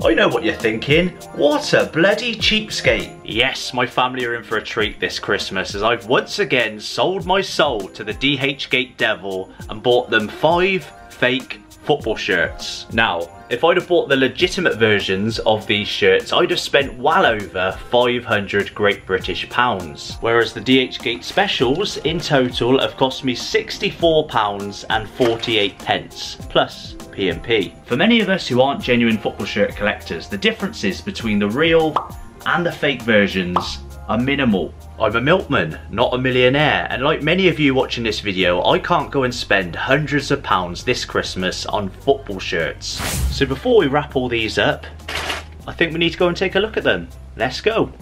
I know what you're thinking. What a bloody cheapskate. Yes, my family are in for a treat this Christmas as I've once again sold my soul to the dhgate devil and bought them 5 fake football shirts. Now, if I'd have bought the legitimate versions of these shirts, I'd have spent well over 500 Great British pounds. Whereas the dhgate specials in total have cost me £64.48 plus P&P. For many of us who aren't genuine football shirt collectors, the differences between the real and the fake versions are minimal. I'm a milkman, not a millionaire, and like many of you watching this video, I can't go and spend hundreds of pounds this Christmas on football shirts. So before we wrap all these up, I think we need to go and take a look at them. Let's go.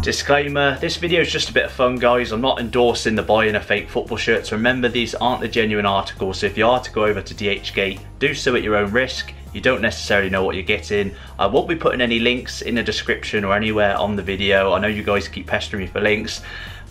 Disclaimer, this video is just a bit of fun, guys. I'm not endorsing the buying of fake football shirts. Remember, these aren't the genuine articles, so if you are to go over to dhgate, do so at your own risk. You don't necessarily know what you're getting. I won't be putting any links in the description or anywhere on the video. I know you guys keep pestering me for links,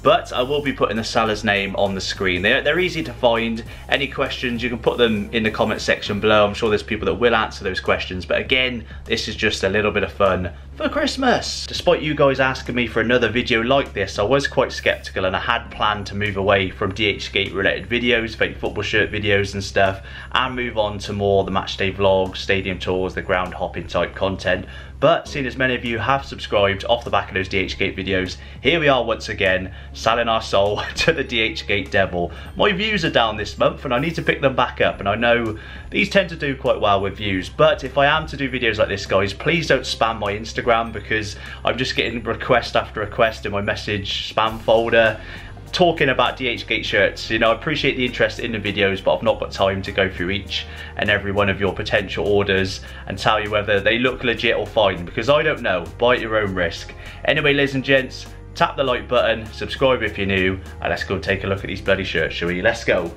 but I will be putting the seller's name on the screen. They're easy to find. Any questions, you can put them in the comment section below. I'm sure there's people that will answer those questions, but again, this is just a little bit of fun for Christmas. Despite you guys asking me for another video like this, I was quite skeptical and I had planned to move away from dhgate related videos, fake football shirt videos and stuff, and move on to more the matchday vlogs, stadium tours, the ground hopping type content. But seeing as many of you have subscribed off the back of those dhgate videos, here we are once again, selling our soul to the dhgate devil. My views are down this month and I need to pick them back up, and I know these tend to do quite well with views, but if I am to do videos like this, guys, please don't spam my Instagram, because I'm just getting request after request in my message spam folder talking about dhgate shirts. You know, I appreciate the interest in the videos, but I've not got time to go through each and every one of your potential orders and tell you whether they look legit or fine, because I don't know. Buy at your own risk. Anyway, ladies and gents, tap the like button, subscribe if you're new, and let's go and take a look at these bloody shirts, shall we? Let's go.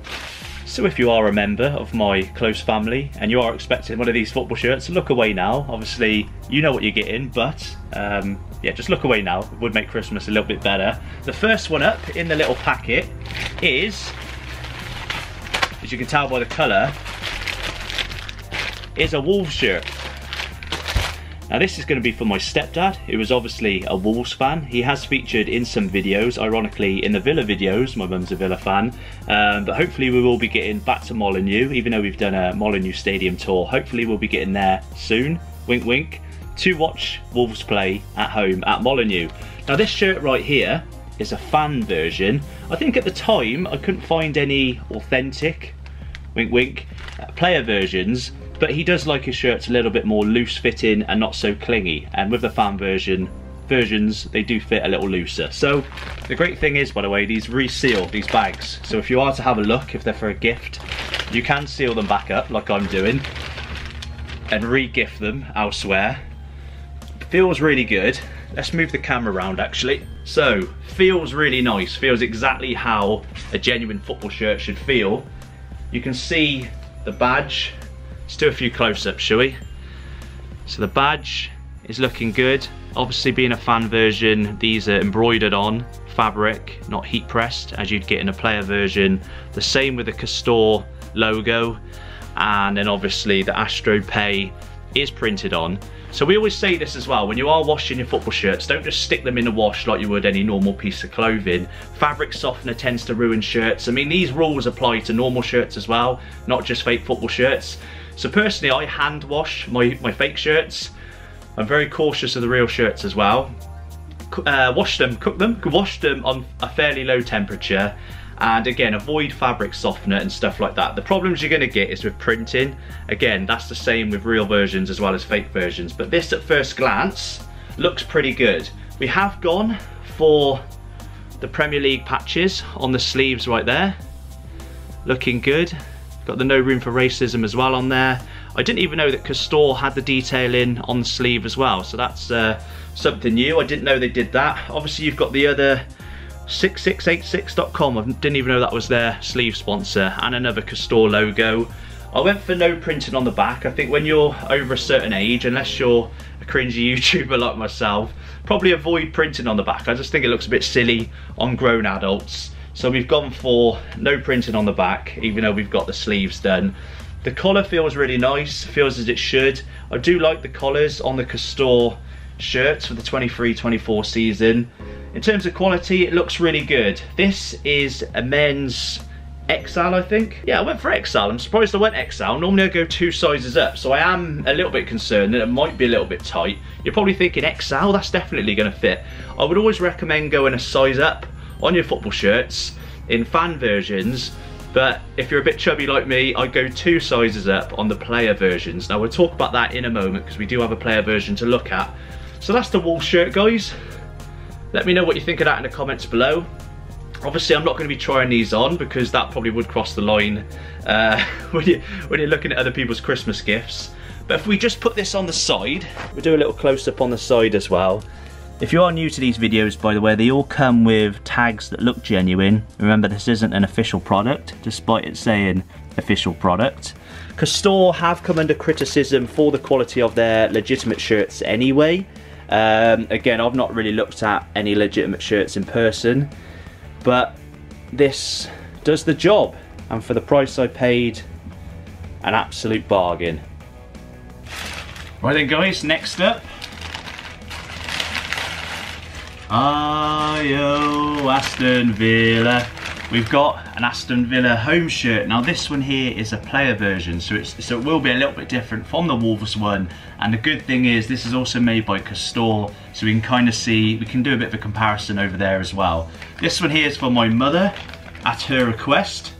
So if you are a member of my close family and you are expecting one of these football shirts, look away now. Obviously, you know what you're getting, but yeah, just look away now. It would make Christmas a little bit better. The first one up in the little packet is, as you can tell by the colour, is a Wolves shirt. Now this is going to be for my stepdad, who is obviously a Wolves fan. He has featured in some videos, ironically in the Villa videos. My mum's a Villa fan, but hopefully we will be getting back to Molineux, even though we've done a Molineux stadium tour. Hopefully we'll be getting there soon, wink wink, to watch Wolves play at home at Molineux. Now this shirt right here is a fan version. I think at the time I couldn't find any authentic, wink wink, player versions, but he does like his shirts a little bit more loose fitting and not so clingy, and with the fan versions they do fit a little looser. So the great thing is, by the way, these reseal these bags, so if you are to have a look, if they're for a gift, you can seal them back up like I'm doing and re-gift them elsewhere. Feels really good. Let's move the camera around actually. So feels really nice, feels exactly how a genuine football shirt should feel. You can see the badge. Let's do a few close-ups, shall we? So the badge is looking good. Obviously, being a fan version, these are embroidered on fabric, not heat pressed, as you'd get in a player version. The same with the Castor logo, and then obviously the Astro Pay is printed on. So we always say this as well, when you are washing your football shirts, don't just stick them in the wash like you would any normal piece of clothing. Fabric softener tends to ruin shirts. I mean, these rules apply to normal shirts as well, not just fake football shirts. So personally, I hand wash my fake shirts. I'm very cautious of the real shirts as well. Wash them, cook them, wash them on a fairly low temperature, and again, avoid fabric softener and stuff like that. The problems you're going to get is with printing. Again, that's the same with real versions as well as fake versions, but this at first glance looks pretty good. We have gone for the Premier League patches on the sleeves right there, looking good. Got the no room for racism as well on there. I didn't even know that Castor had the detailing on the sleeve as well, so that's something new. I didn't know they did that. Obviously you've got the other 6686.com, I didn't even know that was their sleeve sponsor, and another Castor logo. I went for no printing on the back. I think when you're over a certain age, unless you're a cringy YouTuber like myself, probably avoid printing on the back. I just think it looks a bit silly on grown adults. So we've gone for no printing on the back, even though we've got the sleeves done. The collar feels really nice, feels as it should. I do like the collars on the Castore shirts for the 23-24 season. In terms of quality, it looks really good. This is a men's XL, I think. Yeah, I went for XL. I'm surprised I went XL. Normally I go 2 sizes up, so I am a little bit concerned that it might be a little bit tight. You're probably thinking XL, that's definitely going to fit. I would always recommend going a size up on your football shirts in fan versions, but if you're a bit chubby like me, I go 2 sizes up on the player versions. Now we'll talk about that in a moment because we do have a player version to look at. So that's the wool shirt, guys. Let me know what you think of that in the comments below. Obviously I'm not going to be trying these on because that probably would cross the line when you're looking at other people's Christmas gifts. But if we just put this on the side, we'll do a little close-up on the side as well. If you are new to these videos, by the way, they all come with tags that look genuine. Remember, this isn't an official product, despite it saying official product. Castore have come under criticism for the quality of their legitimate shirts anyway. Again, I've not really looked at any legitimate shirts in person, but this does the job, and for the price I paid, an absolute bargain. Right then guys, next up, Ayo Aston Villa. We've got an Aston Villa home shirt. Now this one here is a player version, so it will be a little bit different from the Wolves one. And the good thing is this is also made by Castore, so we can kind of see, we can do a bit of a comparison over there as well. This one here is for my mother, at her request.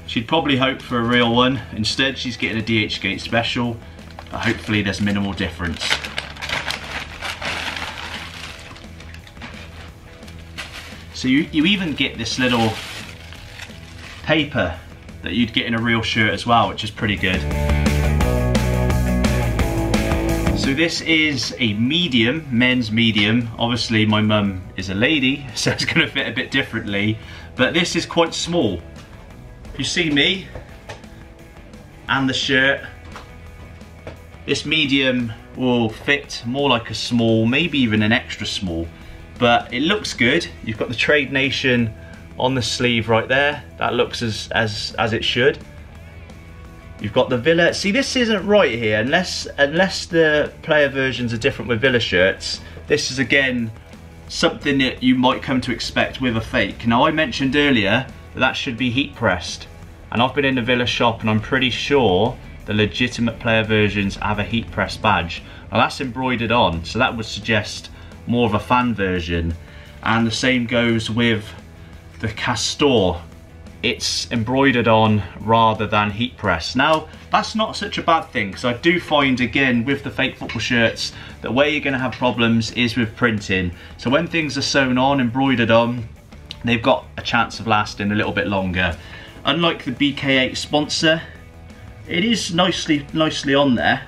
She'd probably hoped for a real one. Instead she's getting a dhgate special. Hopefully there's minimal difference. So you even get this little paper that you'd get in a real shirt as well, which is pretty good. So this is a medium, men's medium. Obviously my mum is a lady, so it's going to fit a bit differently, but this is quite small. You see me and the shirt, this medium will fit more like a small, maybe even an extra small, but it looks good. You've got the Trade Nation on the sleeve right there. That looks as it should. You've got the Villa. See, this isn't right here unless the player versions are different with Villa shirts. This is again something that you might come to expect with a fake. Now I mentioned earlier that should be heat pressed, and I've been in the Villa shop and I'm pretty sure the legitimate player versions have a heat press badge. Now that's embroidered on, so that would suggest more of a fan version. And the same goes with the Castore. It's embroidered on rather than heat press. Now that's not such a bad thing, because I do find again with the fake football shirts that where you're going to have problems is with printing. So when things are sewn on, embroidered on, they've got a chance of lasting a little bit longer. Unlike the BK8 sponsor, it is nicely on there,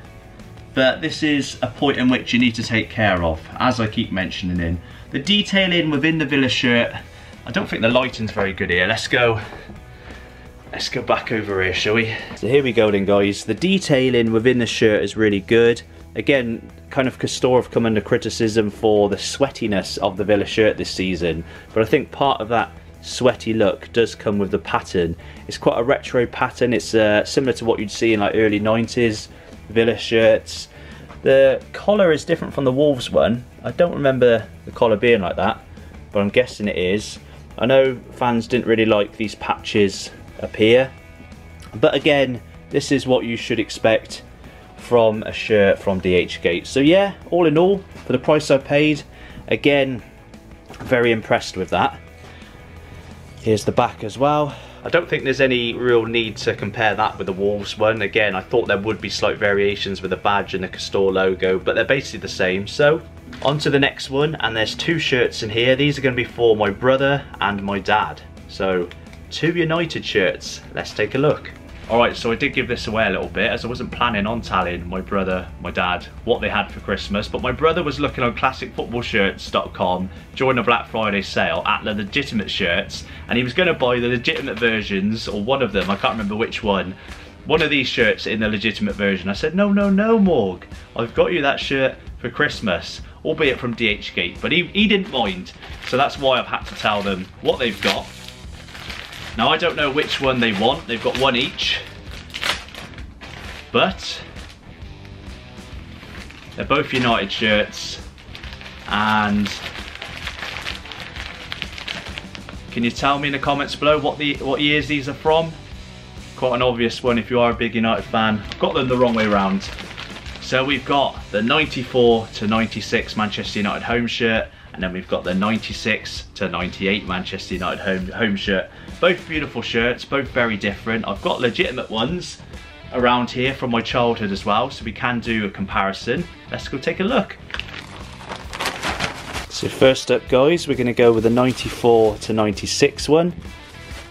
but this is a point in which you need to take care of, as I keep mentioning. The detailing within the Villa shirt, I don't think the lighting's very good here. Let's go back over here, shall we? So here we go then, guys. The detailing within the shirt is really good. Again, kind of Castore have come under criticism for the sweatiness of the Villa shirt this season, but I think part of that sweaty look does come with the pattern. It's quite a retro pattern. It's similar to what you'd see in like early 90s Villa shirts. The collar is different from the Wolves one. I don't remember the collar being like that, but I'm guessing it is. I know fans didn't really like these patches up here, but again, this is what you should expect from a shirt from dhgate. So yeah, all in all, for the price I paid, again, very impressed with that. Here's the back as well. I don't think there's any real need to compare that with the Wolves one. Again, I thought there would be slight variations with the badge and the Castore logo, but they're basically the same. So on to the next one, and there's 2 shirts in here. These are going to be for my brother and my dad. So 2 United shirts. Let's take a look. Alright, so I did give this away a little bit, as I wasn't planning on telling my brother, my dad, what they had for Christmas, but my brother was looking on classicfootballshirts.com during the Black Friday sale at the legitimate shirts, and he was going to buy the legitimate versions, or one of them, I can't remember which one of these shirts in the legitimate version. I said, no, Morg, I've got you that shirt for Christmas, albeit from dhgate, but he didn't mind, so that's why I've had to tell them what they've got. Now I don't know which one they want, they've got one each, but they're both United shirts. And can you tell me in the comments below what years these are from? Quite an obvious one if you are a big United fan. I've got them the wrong way around. So we've got the 94 to 96 Manchester United home shirt, and then we've got the 96 to 98 Manchester United home shirt. Both beautiful shirts, both very different. I've got legitimate ones around here from my childhood as well, so we can do a comparison. Let's go take a look. So first up guys, we're going to go with the 94 to 96 one.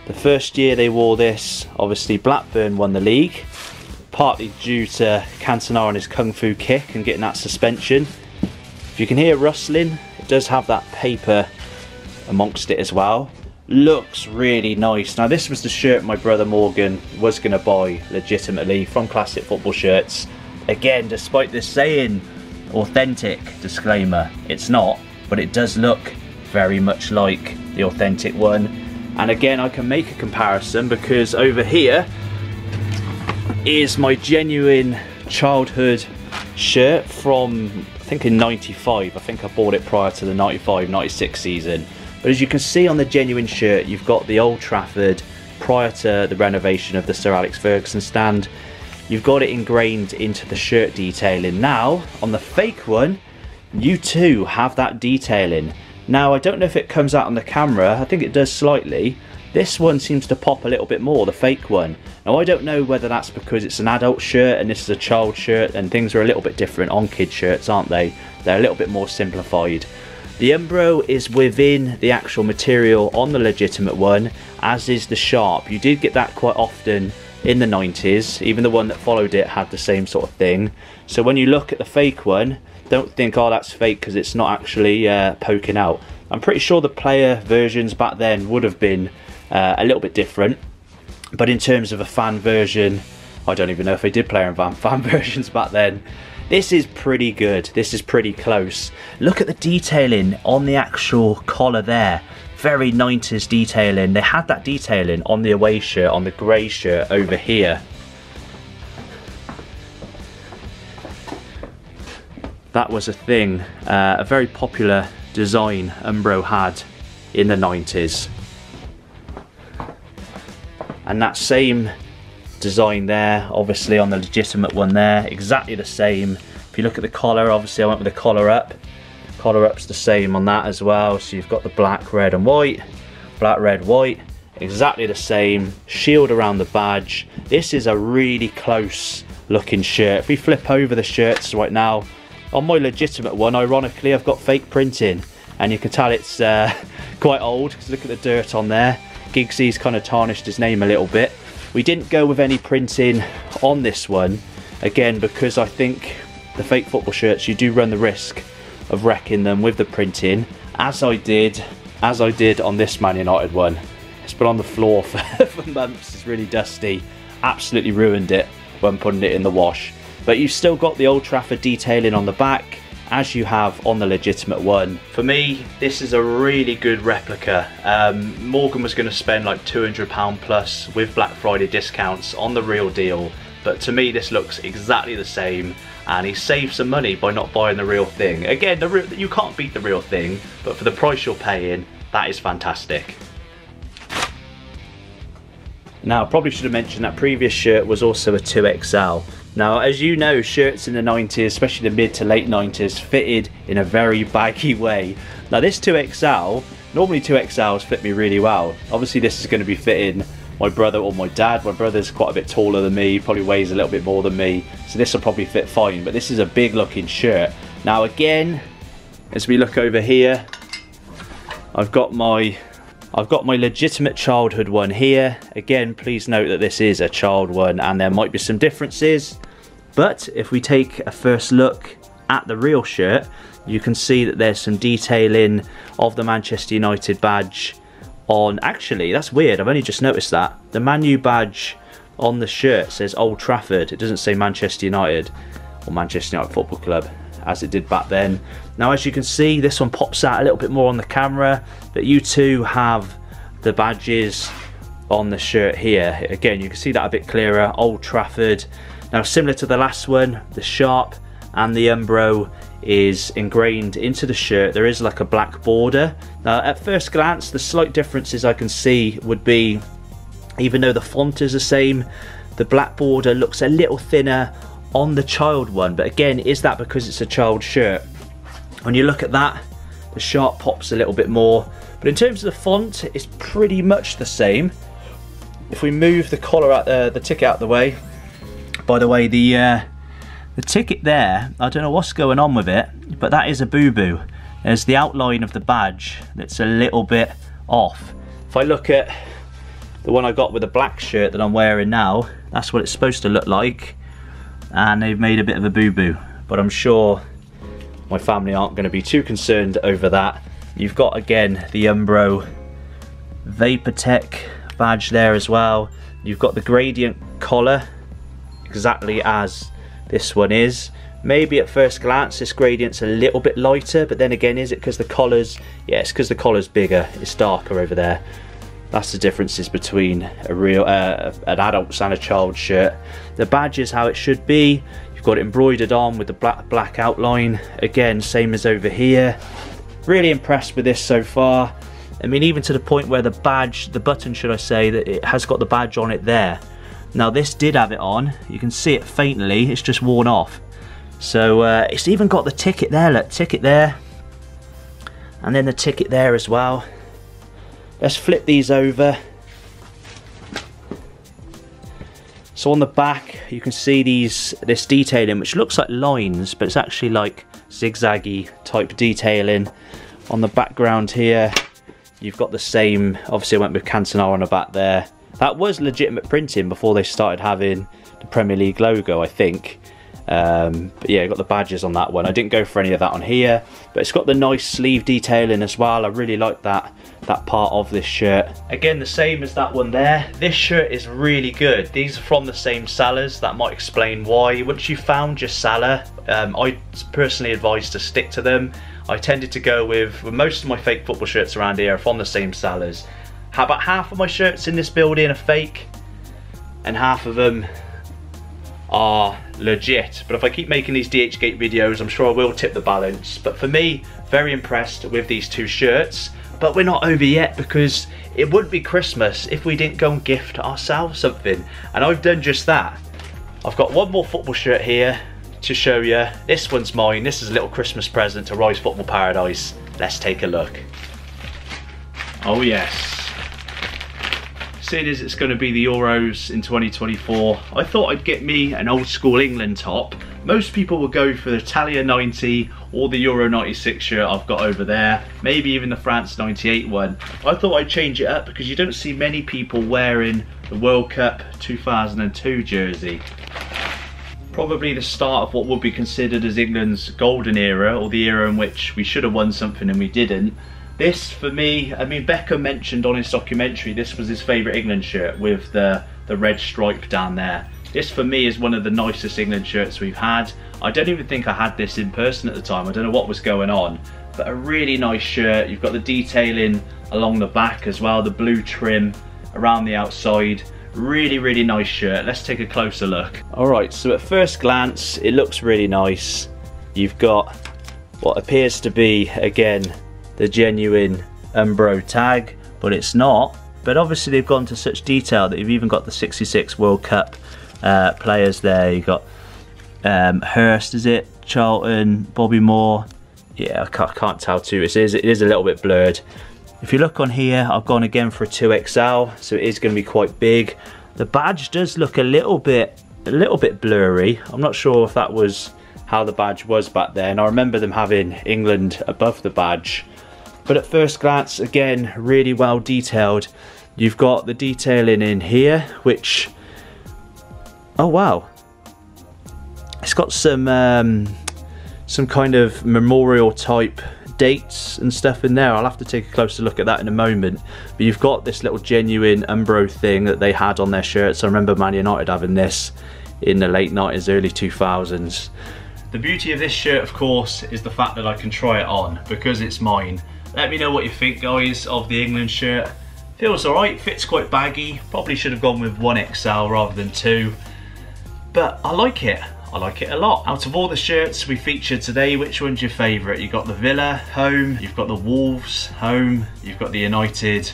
The first year they wore this, obviously Blackburn won the league, partly due to Cantona and his kung fu kick and getting that suspension. If you can hear rustling, it does have that paper amongst it as well. Looks really nice. Now this was the shirt my brother Morgan was going to buy legitimately from Classic Football Shirts. Again, despite this saying authentic disclaimer, it's not, but it does look very much like the authentic one. And again, I can make a comparison because over here is my genuine childhood shirt from, I think in 95. I think I bought it prior to the 95-96 season. But as you can see on the genuine shirt, you've got the Old Trafford prior to the renovation of the Sir Alex Ferguson stand. You've got it ingrained into the shirt detailing. Now, on the fake one, you too have that detailing. Now, I don't know if it comes out on the camera, I think it does slightly. This one seems to pop a little bit more, the fake one. Now, I don't know whether that's because it's an adult shirt and this is a child shirt, and things are a little bit different on kid shirts, aren't they? They're a little bit more simplified. The Umbro is within the actual material on the legitimate one, as is the Sharp. You did get that quite often in the 90s, even the one that followed it had the same sort of thing. So when you look at the fake one, don't think, oh, that's fake because it's not actually poking out. I'm pretty sure the player versions back then would have been a little bit different, but in terms of a fan version, I don't even know if they did player and fan versions back then. This is pretty good. This is pretty close. Look at the detailing on the actual collar there. Very 90s detailing. They had that detailing on the away shirt, on the grey shirt over here. That was a thing, a very popular design Umbro had in the 90s. And that same design there, obviously on the legitimate one there, exactly the same. If you look at the collar, obviously I went with the collar up. Collar up's the same on that as well, so you've got the black, red and white, black, red, white, exactly the same. Shield around the badge. This is a really close looking shirt. If we flip over the shirts right now, on my legitimate one, ironically, I've got fake printing, and you can tell it's quite old because look at the dirt on there. Giggsy's kind of tarnished his name a little bit. We didn't go with any printing on this one, again, because I think the fake football shirts, you do run the risk of wrecking them with the printing, as I did on this Man United one. It's been on the floor for months. It's really dusty. Absolutely ruined it when putting it in the wash. But you've still got the Old Trafford detailing on the back, as you have on the legitimate one. For me, this is a really good replica. Morgan was going to spend like £200 plus with Black Friday discounts on the real deal, but to me this looks exactly the same, and he saved some money by not buying the real thing. Again, you can't beat the real thing, but for the price you're paying, that is fantastic. Now, I probably should have mentioned that previous shirt was also a 2XL. Now, as you know, shirts in the 90s, especially the mid to late 90s, fitted in a very baggy way. Now this 2XL, normally 2XLs fit me really well. Obviously this is going to be fitting my brother or my dad. My brother's quite a bit taller than me, probably weighs a little bit more than me, so this will probably fit fine, but this is a big looking shirt. Now again, as we look over here, I've got my legitimate childhood one here. Again, please note that this is a child one and there might be some differences. But if we take a first look at the real shirt, you can see that there's some detailing of the Manchester United badge on. Actually, that's weird. I've only just noticed that. The Man U badge on the shirt says Old Trafford. It doesn't say Manchester United or Manchester United Football Club, as it did back then. Now, as you can see, this one pops out a little bit more on the camera, but you too have the badges on the shirt here. Again, you can see that a bit clearer, Old Trafford. Now similar to the last one, the sharp and the Umbro is ingrained into the shirt. There is like a black border. Now at first glance, the slight differences I can see would be, even though the font is the same, the black border looks a little thinner on the child one. But again, is that because it's a child shirt? When you look at that, the sharp pops a little bit more. But in terms of the font, it's pretty much the same. If we move the collar out, the ticket out of the way. By the way, the ticket there, I don't know what's going on with it, but that is a boo-boo. There's the outline of the badge that's a little bit off. If I look at the one I got with the black shirt that I'm wearing now, that's what it's supposed to look like. And they've made a bit of a boo-boo. But I'm sure my family aren't going to be too concerned over that. You've got, again, the Umbro Vaportech badge there as well. You've got the gradient collar, exactly as this one is. Maybe at first glance this gradient's a little bit lighter, but then again, is it because the collar's, yeah, it's because the collar's bigger, it's darker over there. That's the differences between a real an adult's and a child's shirt. The badge is how it should be. You've got it embroidered on with the black outline. Again, same as over here. Really impressed with this so far. I mean, even to the point where the badge, the button should I say, that it has got the badge on it there. Now this did have it on, you can see it faintly, it's just worn off. So it's even got the ticket there, look, ticket there. And then the ticket there as well. Let's flip these over. So on the back you can see this detailing, which looks like lines, but it's actually like zigzaggy type detailing. On the background here you've got the same, obviously I went with Cantona on the back there. That was legitimate printing before they started having the Premier League logo, I think. But yeah, got the badges on that one. I didn't go for any of that on here, but it's got the nice sleeve detailing as well. I really like that part of this shirt. Again, the same as that one there. This shirt is really good. These are from the same sellers. That might explain why. Once you found your seller, I personally advise to stick to them. I tended to go with most of my fake football shirts around here are from the same sellers. About half of my shirts in this building are fake and half of them are legit. But if I keep making these dhgate videos, I'm sure I will tip the balance. But for me, very impressed with these two shirts. But we're not over yet, because it would be Christmas if we didn't go and gift ourselves something. And I've done just that. I've got one more football shirt here to show you. This one's mine. This is a little Christmas present to Rise Football Paradise. Let's take a look. Oh yes. Seeing as it's going to be the Euros in 2024, I thought I'd get me an old school England top. Most people will go for the Italia 90 or the Euro 96 shirt I've got over there, maybe even the France 98 one. I thought I'd change it up because you don't see many people wearing the World Cup 2002 jersey. Probably the start of what would be considered as England's golden era, or the era in which we should have won something and we didn't. This, for me, I mean, Beckham mentioned on his documentary this was his favourite England shirt with the red stripe down there. This, for me, is one of the nicest England shirts we've had. I don't even think I had this in person at the time. I don't know what was going on. But a really nice shirt. You've got the detailing along the back as well, the blue trim around the outside. Really, really nice shirt. Let's take a closer look. Alright, so at first glance, it looks really nice. You've got what appears to be, again, the genuine Umbro tag, but it's not. But obviously they've gone to such detail that you've even got the 66 World Cup players there. You've got Hurst, is it? Charlton, Bobby Moore. Yeah, I can't tell too. It is a little bit blurred. If you look on here, I've gone again for a 2XL, so it is going to be quite big. The badge does look a little bit blurry. I'm not sure if that was how the badge was back then. I remember them having England above the badge. But at first glance, again, really well detailed. You've got the detailing in here, which, oh wow, it's got some kind of memorial type dates and stuff in there. I'll have to take a closer look at that in a moment. But you've got this little genuine Umbro thing that they had on their shirts. I remember Man United having this in the late 90s, early 2000s. The beauty of this shirt, of course, is the fact that I can try it on because it's mine. Let me know what you think, guys, of the England shirt. Feels alright, fits quite baggy. Probably should have gone with 1XL rather than 2. But I like it. I like it a lot. Out of all the shirts we featured today, which one's your favourite? You've got the Villa home, you've got the Wolves home, you've got the United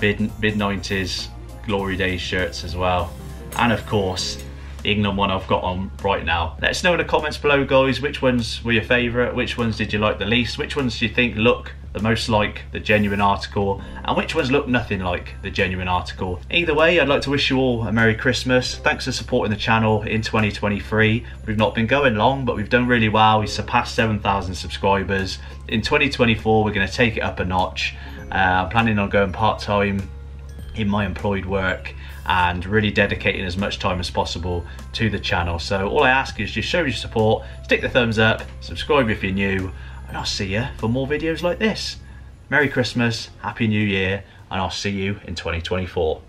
mid-90s Glory Days shirts as well. And of course, the England one I've got on right now. Let us know in the comments below, guys, which ones were your favourite, which ones did you like the least, which ones do you think look the most like the genuine article, and which ones look nothing like the genuine article. Either way, I'd like to wish you all a Merry Christmas. Thanks for supporting the channel in 2023. We've not been going long, but we've done really well. We surpassed 7,000 subscribers. In 2024, we're going to take it up a notch. I'm planning on going part-time in my employed work and really dedicating as much time as possible to the channel. So all I ask is just show your support, stick the thumbs up, subscribe if you're new, and I'll see you for more videos like this. Merry Christmas, Happy New Year, and I'll see you in 2024.